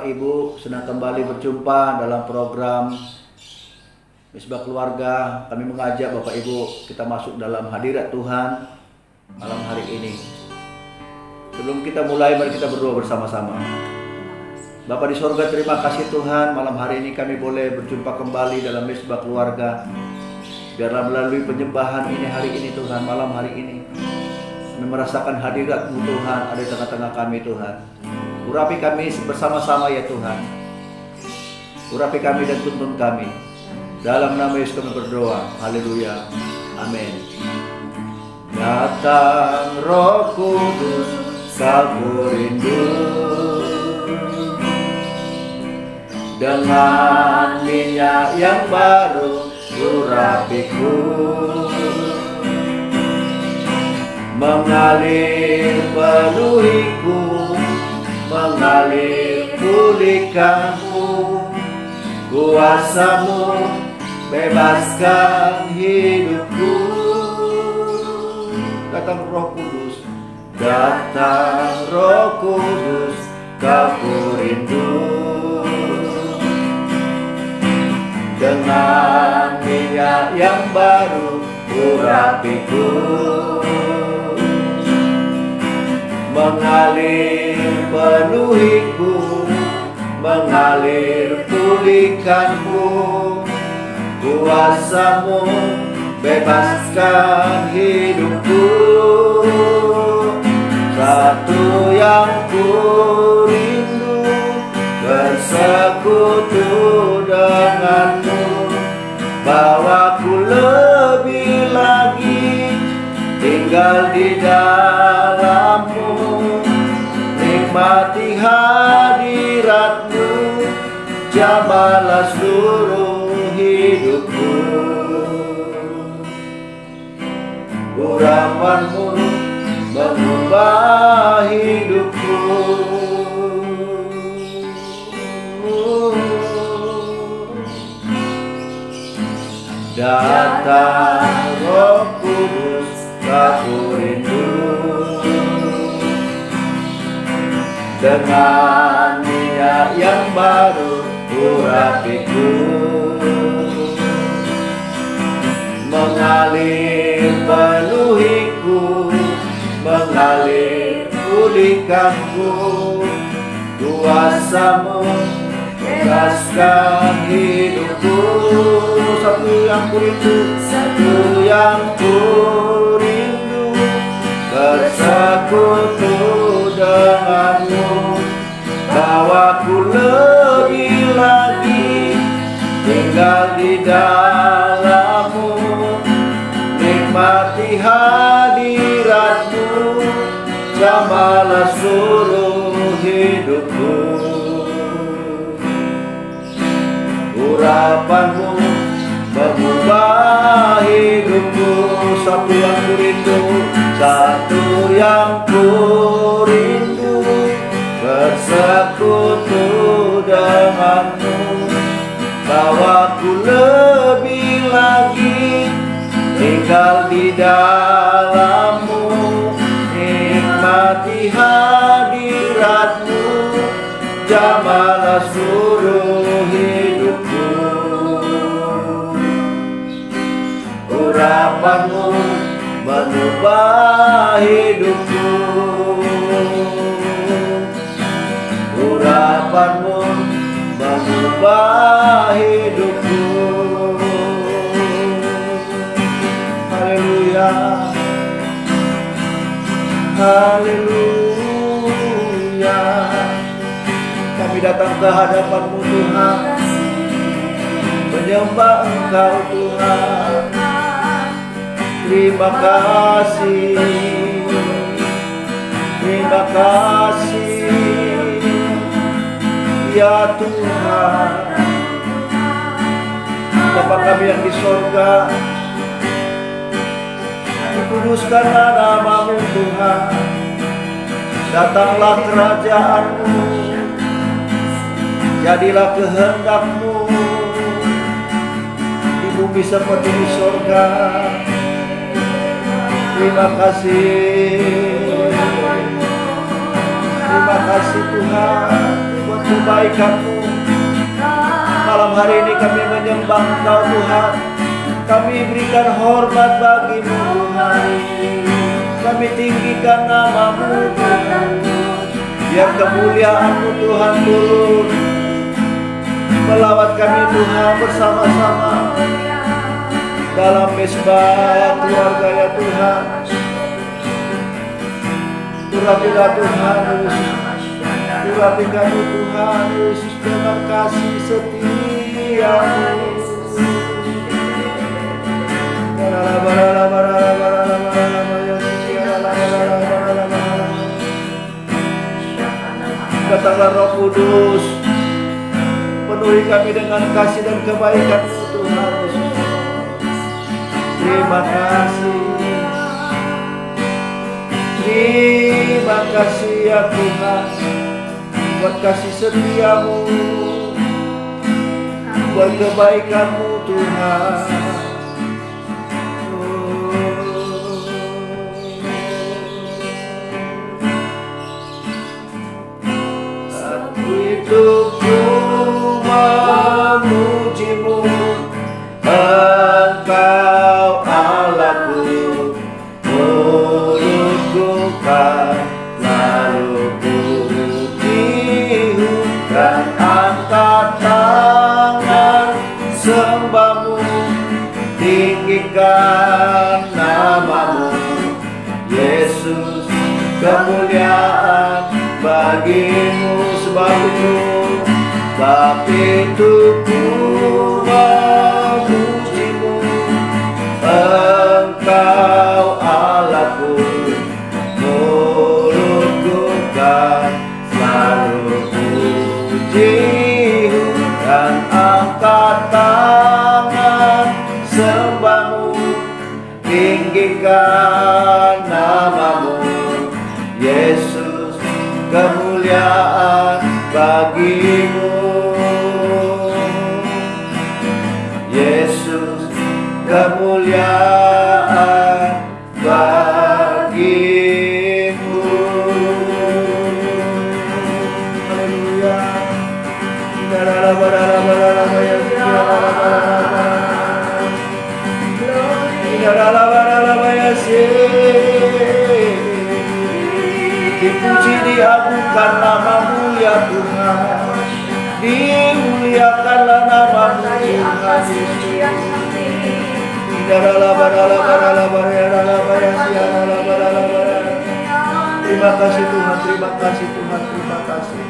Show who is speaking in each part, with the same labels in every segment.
Speaker 1: Ibu, senang kembali berjumpa dalam program Misbah Keluarga. Kami mengajak Bapak Ibu kita masuk dalam hadirat Tuhan malam hari ini. Sebelum kita mulai, mari kita berdoa bersama-sama. Bapa di sorga, terima kasih Tuhan, malam hari ini kami boleh berjumpa kembali dalam Misbah Keluarga. Biarlah melalui penyembahan ini hari ini Tuhan, malam hari ini kami merasakan hadirat-Mu Tuhan ada di tengah-tengah kami Tuhan. Urapi kami bersama-sama ya Tuhan. Urapi kami dan tuntun kami. Dalam nama Yesus kami berdoa. Haleluya. Amin. Datang Roh Kudus, aku rindu. Dengan minyak yang baru, urapiku. Mengalir penuhiku, mengalir pulihkanmu, kuasa-Mu bebaskan hidupku. Datang Roh Kudus, datang Roh Kudus, aku rindu. Dengan minyak yang baru, urapiku. Mengalir penuhiku, mengalir pulihkanmu, kuasa-Mu bebaskan hidupku. Satu yang ku rindu, bersekutu denganmu, bawaku lebih lagi tinggal di dalam-Mu. Nikmati hadirat-Mu, jamahlah seluruh hidupku. Urapan-Mu mengubah hidupku. Datang Roh Kudus, aku rindu. Dengan minyak yang baru, urapiku. Mengalir penuhiku, mengalir pulihkanku, kuasa-Mu bebaskan hidupku. Satu yang ku rindu, satu yang ku rindu, bersekutu denganmu, bawaku lebih lagi tinggal di dalam-Mu. Nikmati hadirat-Mu, jamahlah seluruh hidupku. Urapan-Mu mengubah hidupku. Satu yang ku rindu, satu yang ku rindu, bersekutu denganmu, bawaku lebih lagi tinggal di dalam-Mu. Nikmati hadirat-Mu, jamahlah seluruh hidupku. Urapan-Mu mengubah hidupku. Urapan-Mu mengubah hidupku. Haleluya, haleluya. Kami datang ke hadapan-Mu Tuhan, menyembah Engkau Tuhan. Terima kasih, terima kasih ya Tuhan. Bapa kami yang di sorga, dikuduskanlah nama-Mu Tuhan. Datanglah kerajaan-Mu, jadilah kehendak-Mu di bumi seperti di sorga. Terima kasih, terima kasih Tuhan buat kebaikan-Mu. Malam hari ini kami menyembah Engkau Tuhan. Kami berikan hormat bagi-Mu Tuhan. Kami tinggikan nama-Mu Tuhan. Biar kemuliaan-Mu Tuhan turun melawat kami Tuhan bersama-sama dalam mesbah keluarga ya Tuhan. Urapilah Tuhan Yesus, urapi kami Tuhan Yesus dengan kasih setia-Mu. Datanglah Roh Kudus, penuhi kami dengan kasih dan kebaikan-Mu Tuhan Yesus. Terima kasih. Terima kasih ya Tuhan, buat kasih setia-Mu, buat kebaikan-Mu Tuhan. Aku hidupku memuji-Mu, Engkau Allahku. Mulutku kan lalu puji-Mu dan angkat tangan sembah-Mu, tinggikan nama-Mu Yesus. Kemuliaan bagi-Mu sebab itu ku memuji-Mu, Engkau Allahku. Mulutku kan selalu puji-Mu dan angkat tangan sembah-Mu, tinggikan nama-Mu Yesus. Kemuliaan bagi-Mu Yesus, kemuliaan bagi-Mu. Haleluya. Dipuji diagungkan nama-Mu ya Tuhan, dimuliakanlah nama-Mu Tuhan Yesus. Terima kasih Tuhan, terima kasih Tuhan, terima kasih.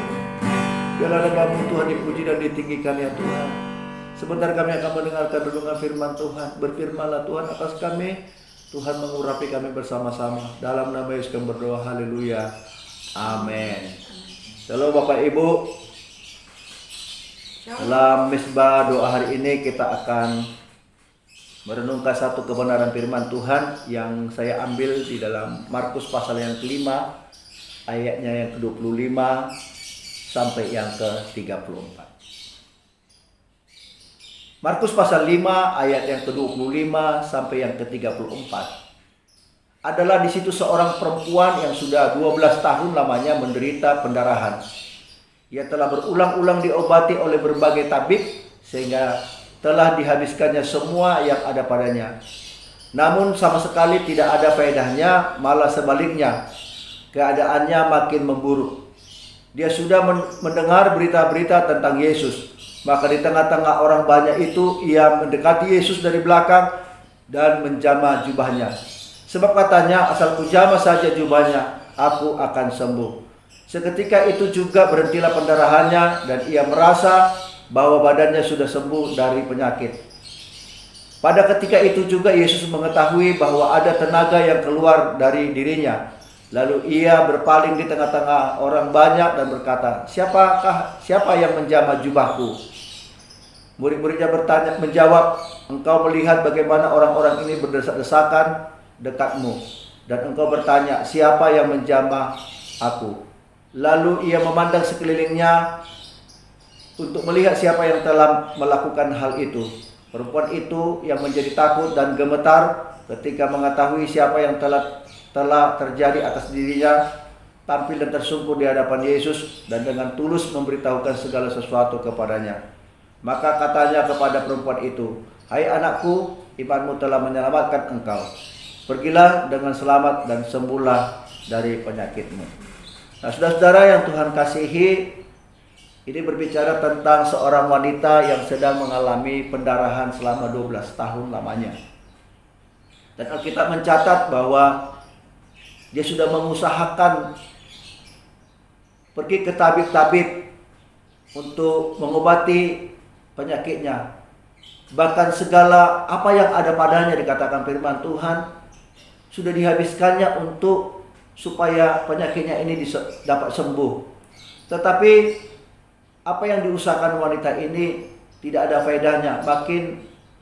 Speaker 1: Biarlah nama-Mu Tuhan dipuji dan ditinggikan ya Tuhan. Sebentar kami akan mendengarkan renungan firman Tuhan. Berfirmanlah Tuhan atas kami. Tuhan mengurapi kami bersama-sama. Dalam nama Yesus kami berdoa, haleluya, amin. Shalom Bapak Ibu. Dalam misbah doa hari ini kita akan merenungkan satu kebenaran firman Tuhan yang saya ambil di dalam Markus pasal yang kelima, ayatnya yang ke-25 sampai yang ke-34. Markus pasal 5 ayat yang ke-25 sampai yang ke-34. Adalah di situ seorang perempuan yang sudah 12 tahun lamanya menderita pendarahan. Ia telah berulang-ulang diobati oleh berbagai tabib sehingga telah dihabiskannya semua yang ada padanya. Namun sama sekali tidak ada faedahnya, malah sebaliknya keadaannya makin memburuk. Dia sudah mendengar berita-berita tentang Yesus. Maka di tengah-tengah orang banyak itu ia mendekati Yesus dari belakang dan menjamah jubahnya. Sebab katanya, asal kujamah saja jubahnya, aku akan sembuh. Seketika itu juga berhentilah pendarahannya dan ia merasa bahwa badannya sudah sembuh dari penyakit. Pada ketika itu juga Yesus mengetahui bahwa ada tenaga yang keluar dari dirinya. Lalu ia berpaling di tengah-tengah orang banyak dan berkata, siapa yang menjamah jubahku? Murid-muridnya menjawab, engkau melihat bagaimana orang-orang ini berdesak-desakan dekatmu, dan engkau bertanya, siapa yang menjamah aku? Lalu ia memandang sekelilingnya untuk melihat siapa yang telah melakukan hal itu. Perempuan itu yang menjadi takut dan gemetar ketika mengetahui siapa yang telah terjadi atas dirinya, tampil dan tersungkur di hadapan Yesus dan dengan tulus memberitahukan segala sesuatu kepadanya. Maka katanya kepada perempuan itu, "Hai anakku, imanmu telah menyelamatkan engkau. Pergilah dengan selamat dan sembuhlah dari penyakitmu." Nah, saudara-saudara yang Tuhan kasihi, ini berbicara tentang seorang wanita yang sedang mengalami pendarahan selama 12 tahun lamanya. Dan Alkitab mencatat bahwa dia sudah mengusahakan pergi ke tabib-tabib untuk mengobati penyakitnya. Bahkan segala apa yang ada padanya, dikatakan firman Tuhan, sudah dihabiskannya untuk supaya penyakitnya ini dapat sembuh. Tetapi apa yang diusahakan wanita ini tidak ada faedahnya,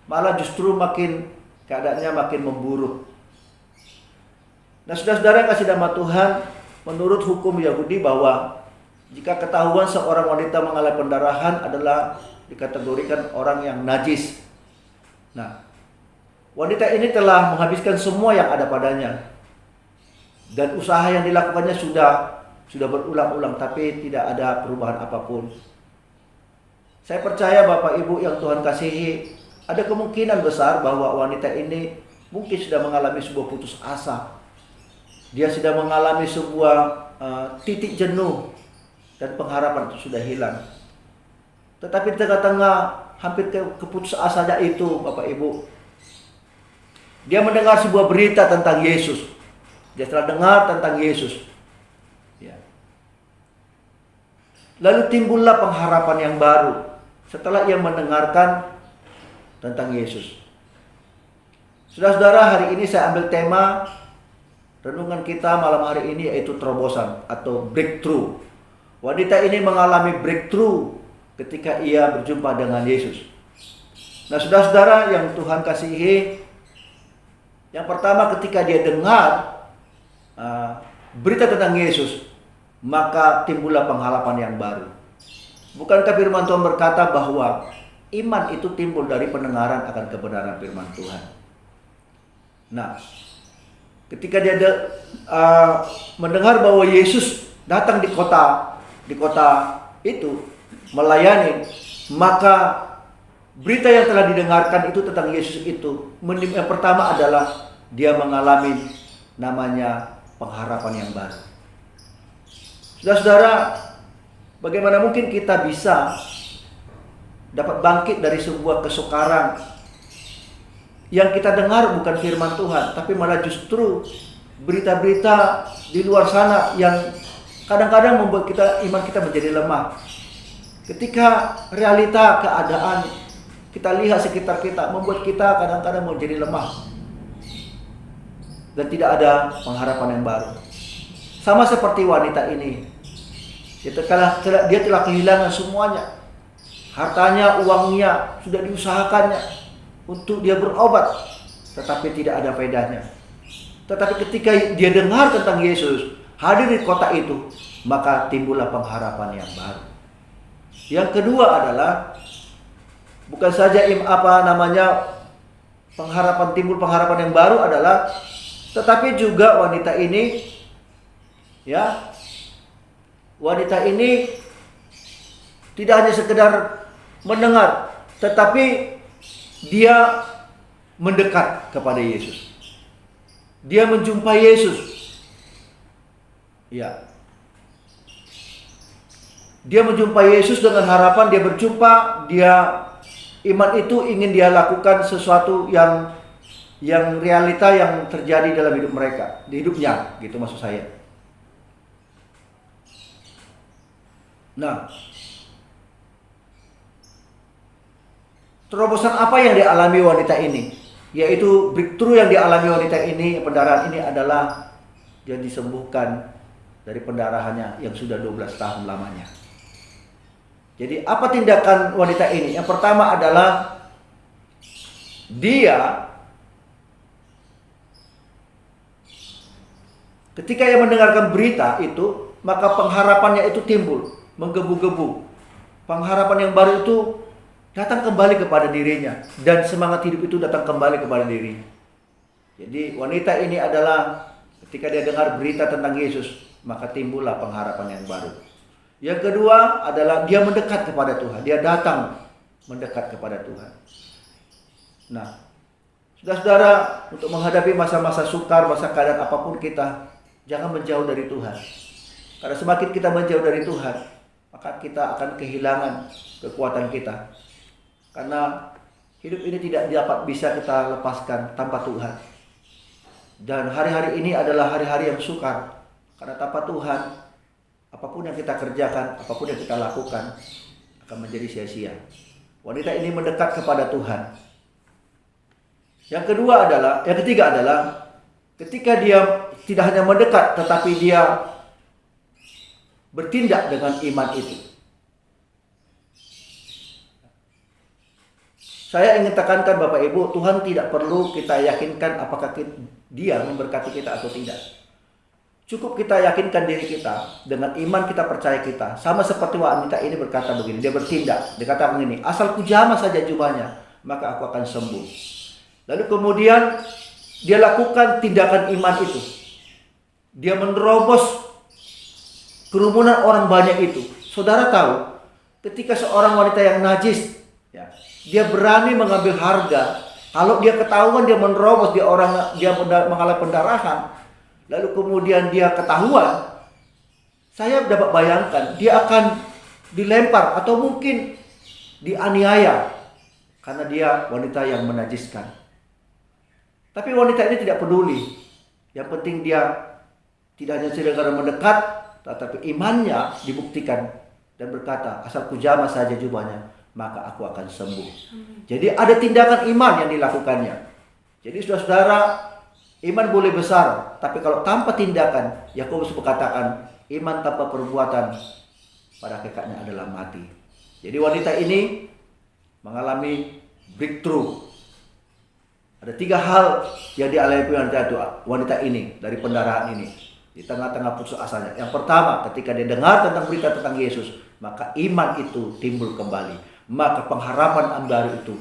Speaker 1: malah justru makin keadaannya makin memburuk. Nah, saudara-saudara yang kasih nama Tuhan, menurut hukum Yahudi bahwa jika ketahuan seorang wanita mengalami pendarahan adalah dikategorikan orang yang najis. Nah, wanita ini telah menghabiskan semua yang ada padanya. Dan usaha yang dilakukannya sudah berulang-ulang, tapi tidak ada perubahan apapun. Saya percaya Bapak Ibu yang Tuhan kasihi, ada kemungkinan besar bahwa wanita ini mungkin sudah mengalami sebuah putus asa. Dia sudah mengalami sebuah titik jenuh dan pengharapan itu sudah hilang. Tetapi di tengah-tengah hampir keputusasanya itu, Bapak Ibu, dia mendengar sebuah berita tentang Yesus. Dia telah dengar tentang Yesus. Ya. Lalu timbullah pengharapan yang baru setelah ia mendengarkan tentang Yesus. Saudara-saudara, hari ini saya ambil tema renungan kita malam hari ini, yaitu terobosan atau breakthrough. Wanita ini mengalami breakthrough ketika ia berjumpa dengan Yesus. Nah, saudara-saudara yang Tuhan kasihi, yang pertama ketika dia dengar berita tentang Yesus, maka timbullah pengharapan yang baru. Bukankah firman Tuhan berkata bahwa iman itu timbul dari pendengaran akan kebenaran firman Tuhan. Nah, ketika dia mendengar bahwa Yesus datang di kota itu melayani, maka berita yang telah didengarkan itu tentang Yesus itu, yang pertama adalah dia mengalami namanya pengharapan yang baru. Saudara-saudara, bagaimana mungkin kita bisa dapat bangkit dari sebuah kesukaran yang kita dengar bukan firman Tuhan, tapi malah justru berita-berita di luar sana yang kadang-kadang membuat iman kita menjadi lemah. Ketika realita keadaan kita lihat sekitar kita membuat kita kadang-kadang menjadi lemah dan tidak ada pengharapan yang baru. Sama seperti wanita ini, dia telah kehilangan semuanya. Hartanya, uangnya sudah diusahakannya untuk dia berobat, tetapi tidak ada faedahnya. Tetapi ketika dia dengar tentang Yesus hadir di kota itu, maka timbullah pengharapan yang baru. Yang kedua adalah bukan saja timbul pengharapan yang baru adalah, tetapi juga wanita ini tidak hanya sekedar mendengar, tetapi dia mendekat kepada Yesus. Dia menjumpai Yesus. Ya. Dia menjumpai Yesus dengan harapan dia berjumpa, iman itu ingin dia lakukan sesuatu yang realita yang terjadi dalam hidup mereka, di hidupnya, gitu maksud saya. Nah, terobosan apa yang dialami wanita ini? Yaitu breakthrough yang dialami wanita ini, pendarahan ini adalah dia disembuhkan dari pendarahannya yang sudah 12 tahun lamanya. Jadi apa tindakan wanita ini? Yang pertama adalah dia ketika ia mendengarkan berita itu, maka pengharapannya itu timbul, menggebu-gebu. Pengharapan yang baru itu datang kembali kepada dirinya, dan semangat hidup itu datang kembali kepada dirinya. Jadi wanita ini adalah ketika dia dengar berita tentang Yesus, maka timbullah pengharapan yang baru. Yang kedua adalah dia mendekat kepada Tuhan. Dia datang mendekat kepada Tuhan. Nah, saudara-saudara, untuk menghadapi masa-masa sukar, masa keadaan apapun kita, jangan menjauh dari Tuhan. Karena semakin kita menjauh dari Tuhan, maka kita akan kehilangan kekuatan kita. Karena hidup ini tidak dapat bisa kita lepaskan tanpa Tuhan. Dan hari-hari ini adalah hari-hari yang sukar. Karena tanpa Tuhan, apapun yang kita kerjakan, apapun yang kita lakukan akan menjadi sia-sia. Wanita ini mendekat kepada Tuhan. Yang ketiga adalah ketika dia tidak hanya mendekat, tetapi dia bertindak dengan iman itu. Saya ingin tekankan Bapak Ibu, Tuhan tidak perlu kita yakinkan apakah dia memberkati kita atau tidak. Cukup kita yakinkan diri kita, dengan iman kita percaya kita. Sama seperti wanita ini berkata begini, dia bertindak. Dia kata begini, asal ku jamah saja jubahnya, maka aku akan sembuh. Lalu kemudian dia lakukan tindakan iman itu. Dia menerobos kerumunan orang banyak itu. Saudara tahu, ketika seorang wanita yang najis, ya, dia berani mengambil harga. Kalau dia ketahuan dia menerobos, dia mengalami pendarahan, lalu kemudian dia ketahuan, saya dapat bayangkan dia akan dilempar atau mungkin dianiaya karena dia wanita yang menajiskan. Tapi wanita ini tidak peduli. Yang penting dia tidak hanya segera mendekat, tetapi imannya dibuktikan dan berkata, asal ku jamah saja jubahnya, maka aku akan sembuh. Jadi ada tindakan iman yang dilakukannya. Jadi saudara-saudara, iman boleh besar, tapi kalau tanpa tindakan, Yakobus berkatakan, iman tanpa perbuatan pada hakikatnya adalah mati. Jadi wanita ini mengalami breakthrough. Ada 3 hal yang dialami wanita ini dari pendarahan ini di tengah-tengah putus asanya. Yang pertama, ketika dia dengar tentang berita tentang Yesus, maka iman itu timbul kembali. Maka pengharapan yang baru itu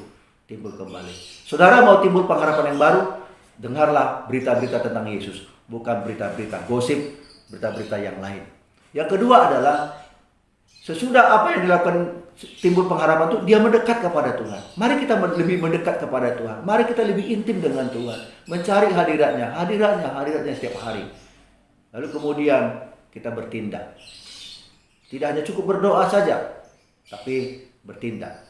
Speaker 1: timbul kembali. Saudara mau timbul pengharapan yang baru? Dengarlah berita-berita tentang Yesus, bukan berita-berita gosip, berita-berita yang lain. Yang kedua adalah sesudah apa yang dilakukan timbul pengharapan itu, dia mendekat kepada Tuhan. Mari kita lebih mendekat kepada Tuhan. Mari kita lebih intim dengan Tuhan, mencari hadiratnya setiap hari. Lalu kemudian kita bertindak. Tidak hanya cukup berdoa saja, tapi bertindak.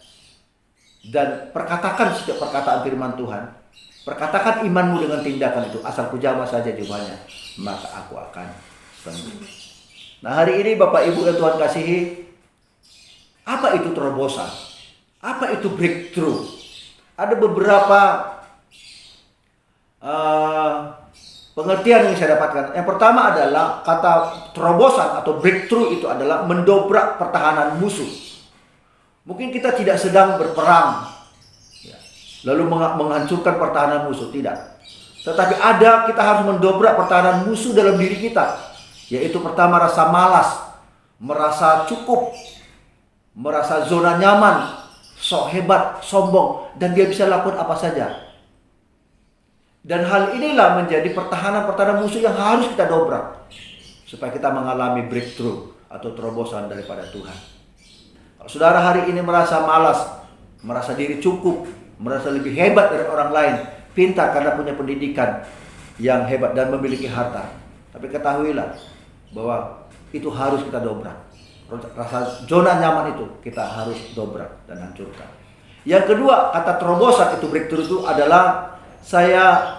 Speaker 1: Dan perkatakan setiap perkataan firman Tuhan. Perkatakan imanmu dengan tindakan itu. Asal ku jamah saja jubahnya, maka aku akan sembuh. Nah, hari ini Bapak Ibu yang Tuhan kasihi, apa itu terobosan? Apa itu breakthrough? Ada beberapa pengertian yang saya dapatkan. Yang pertama adalah kata terobosan atau breakthrough itu adalah mendobrak pertahanan musuh. Mungkin kita tidak sedang berperang, ya, lalu menghancurkan pertahanan musuh, tidak. Tetapi kita harus mendobrak pertahanan musuh dalam diri kita. Yaitu pertama rasa malas, merasa cukup, merasa zona nyaman, sok hebat, sombong, dan dia bisa lakukan apa saja. Dan hal inilah menjadi pertahanan musuh yang harus kita dobrak supaya kita mengalami breakthrough atau terobosan daripada Tuhan. Kalau saudara hari ini merasa malas, merasa diri cukup, merasa lebih hebat dari orang lain, pintar karena punya pendidikan yang hebat dan memiliki harta, tapi ketahuilah bahwa itu harus kita dobrak. Rasa zona nyaman itu kita harus dobrak dan hancurkan. Yang kedua, kata terobosan itu breakthrough itu adalah, saya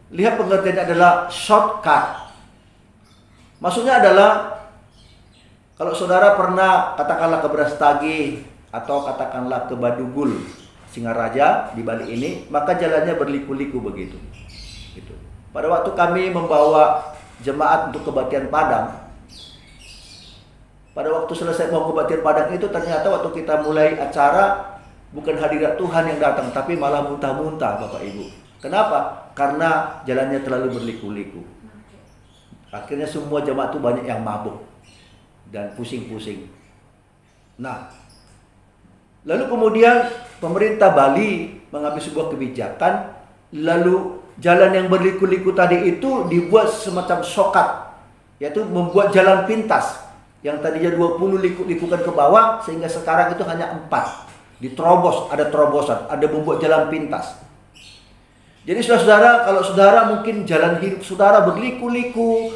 Speaker 1: lihat pengertiannya adalah shortcut. Maksudnya adalah, kalau saudara pernah katakanlah ke Brastagi atau katakanlah ke Badugul, Singaraja di Bali ini, maka jalannya berliku-liku begitu. Gitu. Pada waktu kami membawa jemaat untuk kebaktian Padang, pada waktu selesai mau kebaktian Padang itu, ternyata waktu kita mulai acara, bukan hadirat Tuhan yang datang, tapi malah muntah-muntah Bapak Ibu. Kenapa? Karena jalannya terlalu berliku-liku. Akhirnya semua jemaat itu banyak yang mabuk dan pusing-pusing. Nah, lalu kemudian pemerintah Bali mengambil sebuah kebijakan, lalu jalan yang berliku-liku tadi itu dibuat semacam shortcut, yaitu membuat jalan pintas. Yang tadinya 20 likukan ke bawah, sehingga sekarang itu hanya 4. Diterobos, ada terobosan, ada membuat jalan pintas. Jadi saudara, kalau saudara mungkin jalan hidup saudara berliku-liku,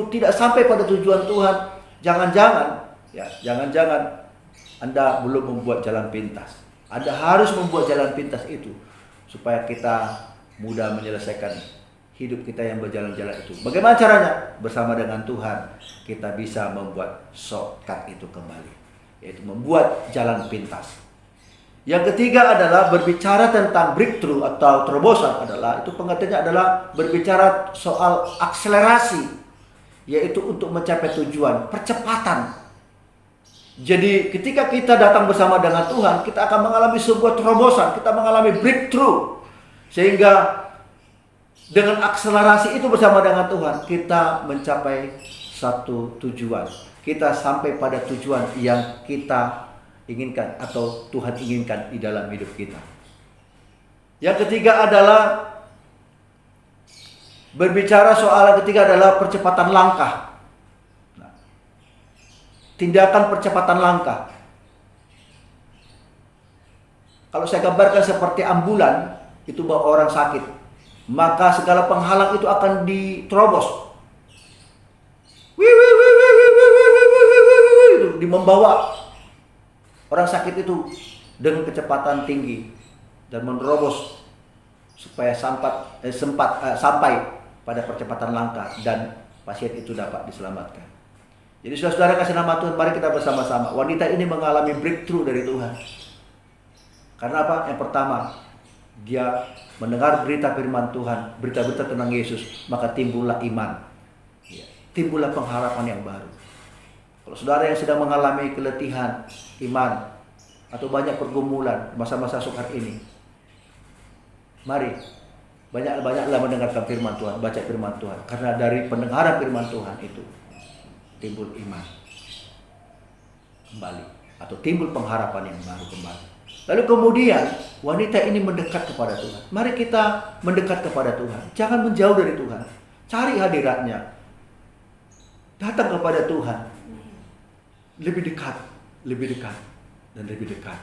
Speaker 1: tidak sampai pada tujuan Tuhan, jangan-jangan Anda belum membuat jalan pintas. Anda harus membuat jalan pintas itu supaya kita mudah menyelesaikan hidup kita yang berjalan-jalan itu. Bagaimana caranya? Bersama dengan Tuhan kita bisa membuat shortcut itu kembali, yaitu membuat jalan pintas. Yang ketiga adalah berbicara tentang breakthrough atau terobosan, adalah itu pengertiannya adalah berbicara soal akselerasi, yaitu untuk mencapai tujuan, percepatan. Jadi ketika kita datang bersama dengan Tuhan, kita akan mengalami sebuah terobosan, kita mengalami breakthrough. Sehingga dengan akselerasi itu bersama dengan Tuhan, kita mencapai satu tujuan. Kita sampai pada tujuan yang kita inginkan atau Tuhan inginkan di dalam hidup kita. Yang ketiga adalah berbicara soal ketiga adalah percepatan langkah. Tindakan percepatan langkah. Kalau saya gambarkan seperti ambulan, itu bawa orang sakit, maka segala penghalang itu akan diterobos. Membawa orang sakit itu dengan kecepatan tinggi dan menerobos supaya sampai pada percepatan langkah dan pasien itu dapat diselamatkan. Jadi saudara kasih nama Tuhan, mari kita bersama-sama. Wanita ini mengalami breakthrough dari Tuhan. Karena apa? Yang pertama, dia mendengar berita firman Tuhan, berita-berita tentang Yesus, maka timbullah iman. Timbullah pengharapan yang baru. Kalau saudara yang sedang mengalami keletihan iman atau banyak pergumulan masa-masa sukar ini, mari banyak-banyaklah mendengarkan firman Tuhan, baca firman Tuhan. Karena dari pendengaran firman Tuhan itu timbul iman kembali, atau timbul pengharapan yang baru kembali. Lalu kemudian wanita ini mendekat kepada Tuhan. Mari kita mendekat kepada Tuhan. Jangan menjauh dari Tuhan. Cari hadiratnya. Datang kepada Tuhan. Lebih dekat, dan lebih dekat.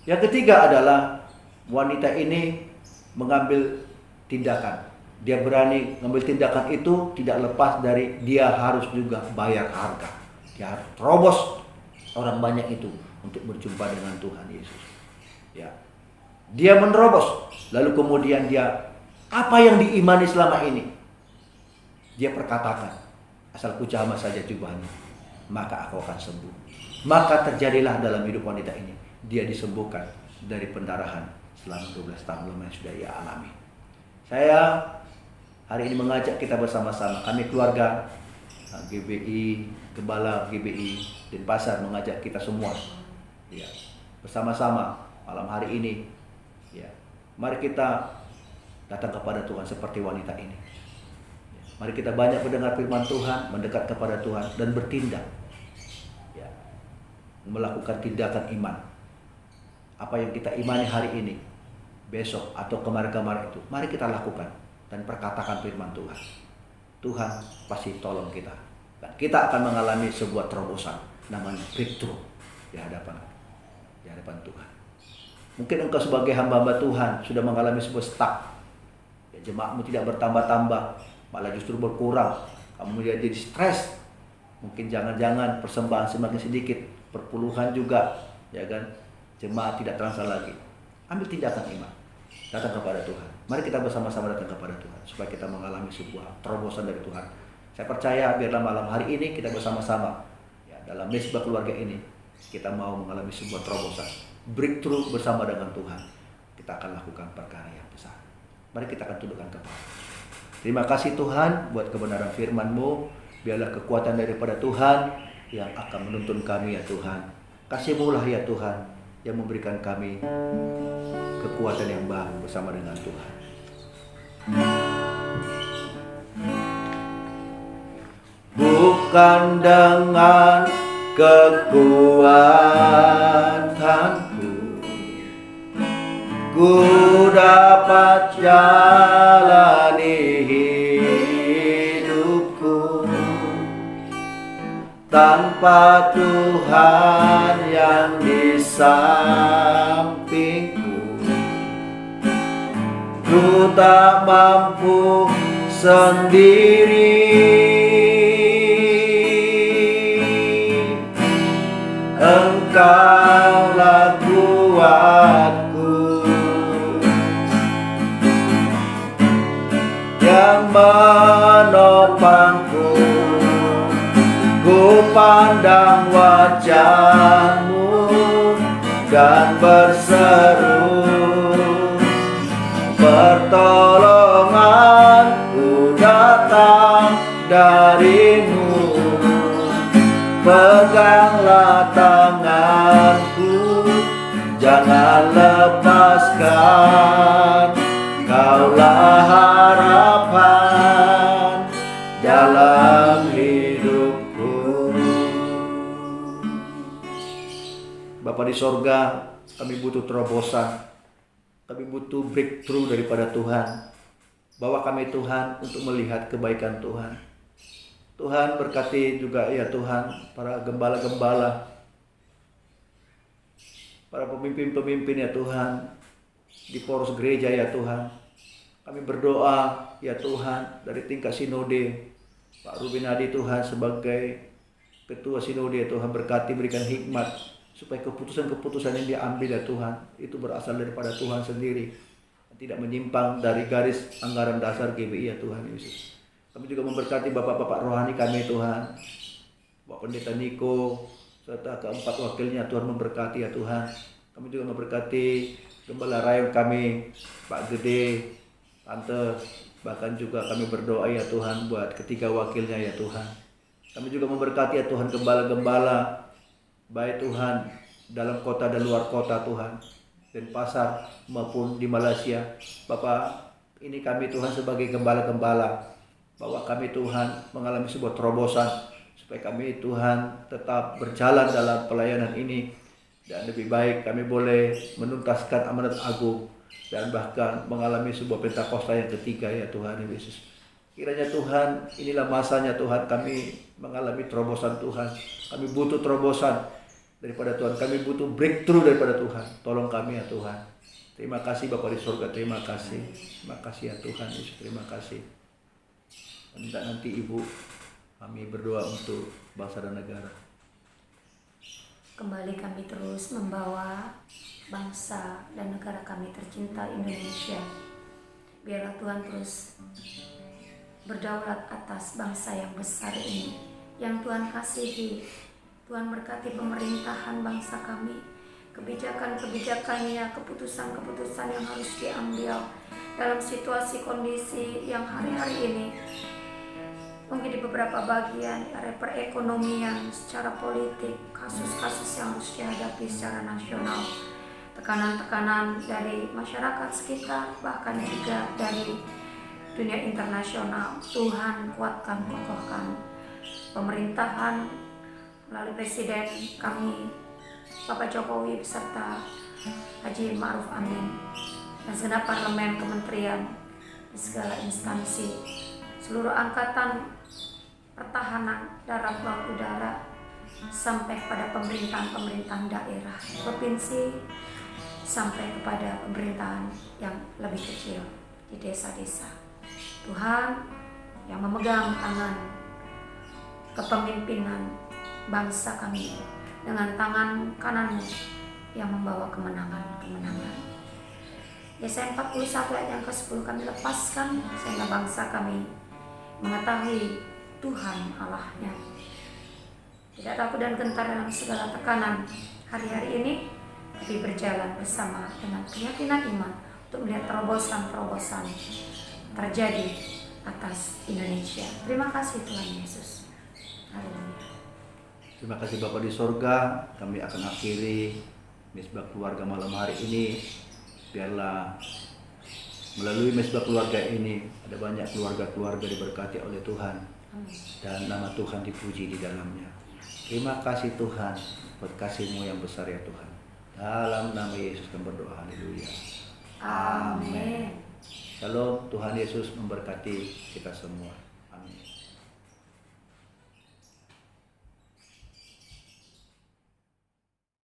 Speaker 1: Yang ketiga adalah wanita ini mengambil tindakan. Dia berani mengambil tindakan itu tidak lepas dari dia harus juga bayar harga. Dia harus terobos orang banyak itu untuk berjumpa dengan Tuhan Yesus. Ya. Dia menerobos, lalu kemudian dia apa yang diimani selama ini dia perkatakan, asal ku jamah saja jubahnya, maka aku akan sembuh. Maka terjadilah dalam hidup wanita ini, dia disembuhkan dari pendarahan selama 12 tahun yang sudah ia alami. Saya hari ini mengajak kita bersama-sama, kami keluarga GBI, Gembala GBI Denpasar mengajak kita semua, ya, bersama-sama malam hari ini, ya, mari kita datang kepada Tuhan seperti wanita ini. Ya, mari kita banyak mendengar firman Tuhan, mendekat kepada Tuhan dan bertindak, ya, melakukan tindakan iman. Apa yang kita imani hari ini, besok atau kemarin-kemarin itu, mari kita lakukan dan perkatakan firman Tuhan. Tuhan pasti tolong kita. Dan kita akan mengalami sebuah terobosan, namanya breakthrough di hadapan Tuhan. Mungkin engkau sebagai hamba-hamba Tuhan sudah mengalami sebuah stuck. Ya, jemaatmu tidak bertambah-tambah, malah justru berkurang. Kamu jadi stres. Mungkin jangan-jangan persembahan semakin sedikit, perpuluhan juga, ya kan? Jemaat tidak terasa lagi. Ambil tindakan iman. Datang kepada Tuhan. Mari kita bersama-sama datang kepada Tuhan supaya kita mengalami sebuah terobosan dari Tuhan. Saya percaya biarlah malam hari ini kita bersama-sama, ya, dalam Mesbah Keluarga ini kita mau mengalami sebuah terobosan, breakthrough bersama dengan Tuhan. Kita akan lakukan perkara yang besar. Mari kita akan tundukkan kepala. Terima kasih Tuhan buat kebenaran firman-Mu. Biarlah kekuatan daripada Tuhan yang akan menuntun kami ya Tuhan. Kasih-Mu lah ya Tuhan yang memberikan kami kekuatan yang baru bersama dengan Tuhan. Bukan dengan kekuatanku ku dapat jalani hidup, Tanpa Tuhan yang di sampingku, ku tak mampu sendiri. Engkaulah kuatku yang menopangku. Ku pandang wajah-Mu dan berseru, pertolonganku datang dari-Mu. Peganglah tanganku, jangan lepaskan. Kaulah harapan dalam hidupku. Bapa di sorga, kami butuh terobosan, kami butuh breakthrough daripada Tuhan. Bawa kami Tuhan untuk melihat kebaikan Tuhan. Tuhan berkati juga ya Tuhan para gembala-gembala, para pemimpin-pemimpin ya Tuhan di poros gereja ya Tuhan. Kami berdoa ya Tuhan dari tingkat sinode, Pak Ruben Hadi Tuhan sebagai ketua sinode ya Tuhan, berkati, berikan hikmat supaya keputusan-keputusan yang diambil ya Tuhan itu berasal daripada Tuhan sendiri, tidak menyimpang dari garis anggaran dasar GBI ya Tuhan Yesus. Kami juga memberkati bapak-bapak rohani kami Tuhan, Bapak Pendeta Niko serta keempat wakilnya Tuhan memberkati ya Tuhan. Kami juga memberkati gembala rayon kami, Pak Gede, Tante, bahkan juga kami berdoa ya Tuhan buat ketiga wakilnya ya Tuhan. Kami juga memberkati ya Tuhan gembala-gembala baik Tuhan dalam kota dan luar kota Tuhan, dan pasar maupun di Malaysia. Bapak, ini kami Tuhan sebagai gembala-gembala, bahwa kami Tuhan mengalami sebuah terobosan supaya kami Tuhan tetap berjalan dalam pelayanan ini, dan lebih baik kami boleh menuntaskan amanat agung dan bahkan mengalami sebuah Pentakosta yang ketiga ya Tuhan Yesus. Kiranya Tuhan, inilah masanya Tuhan kami mengalami terobosan Tuhan. Kami butuh terobosan daripada Tuhan, kami butuh breakthrough daripada Tuhan. Tolong kami ya Tuhan. Terima kasih Bapa di surga, terima kasih. Terima kasih ya Tuhan Yesus, terima kasih. Minta nanti Ibu kami berdoa untuk bangsa dan negara.
Speaker 2: Kembali kami terus membawa bangsa dan negara kami tercinta Indonesia. Biarlah Tuhan terus berdaulat atas bangsa yang besar ini, yang Tuhan kasihi. Tuhan berkati pemerintahan bangsa kami, kebijakan-kebijakannya, keputusan-keputusan yang harus diambil dalam situasi kondisi yang hari-hari ini. Mungkin di beberapa bagian area perekonomian, secara politik, kasus-kasus yang harus dihadapi secara nasional, tekanan-tekanan dari masyarakat sekitar, bahkan juga dari dunia internasional. Tuhan kuatkan, kokohkan pemerintahan melalui Presiden kami Bapak Jokowi beserta Haji Ma'ruf Amin, dan segenap parlemen, kementerian, dan segala instansi, seluruh angkatan pertahanan darat, laut, udara, sampai kepada pemerintahan-pemerintahan daerah, provinsi, sampai kepada pemerintahan yang lebih kecil di desa-desa. Tuhan yang memegang tangan kepemimpinan bangsa kami dengan tangan kanan-Mu yang membawa kemenangan-kemenangan. Yesaya 41 ayat yang ke-10 kami lepaskan sehingga bangsa kami mengetahui Tuhan Allahnya. Tidak takut dan gentar dalam segala tekanan hari-hari ini, tapi berjalan bersama dengan keyakinan iman untuk melihat terobosan-terobosan terjadi atas Indonesia. Terima kasih Tuhan Yesus. Haleluya.
Speaker 1: Terima kasih Bapak di sorga. Kami akan akhiri Mesbah Keluarga malam hari ini. Biarlah melalui Mesbah Keluarga ini ada banyak keluarga-keluarga diberkati oleh Tuhan.
Speaker 2: Amin.
Speaker 1: Dan nama Tuhan dipuji di dalamnya. Terima kasih Tuhan buat kasih-Mu yang besar ya Tuhan. Dalam nama Yesus kami berdoa. Haleluya.
Speaker 2: Amin.
Speaker 1: Shalom. Tuhan Yesus memberkati kita semua.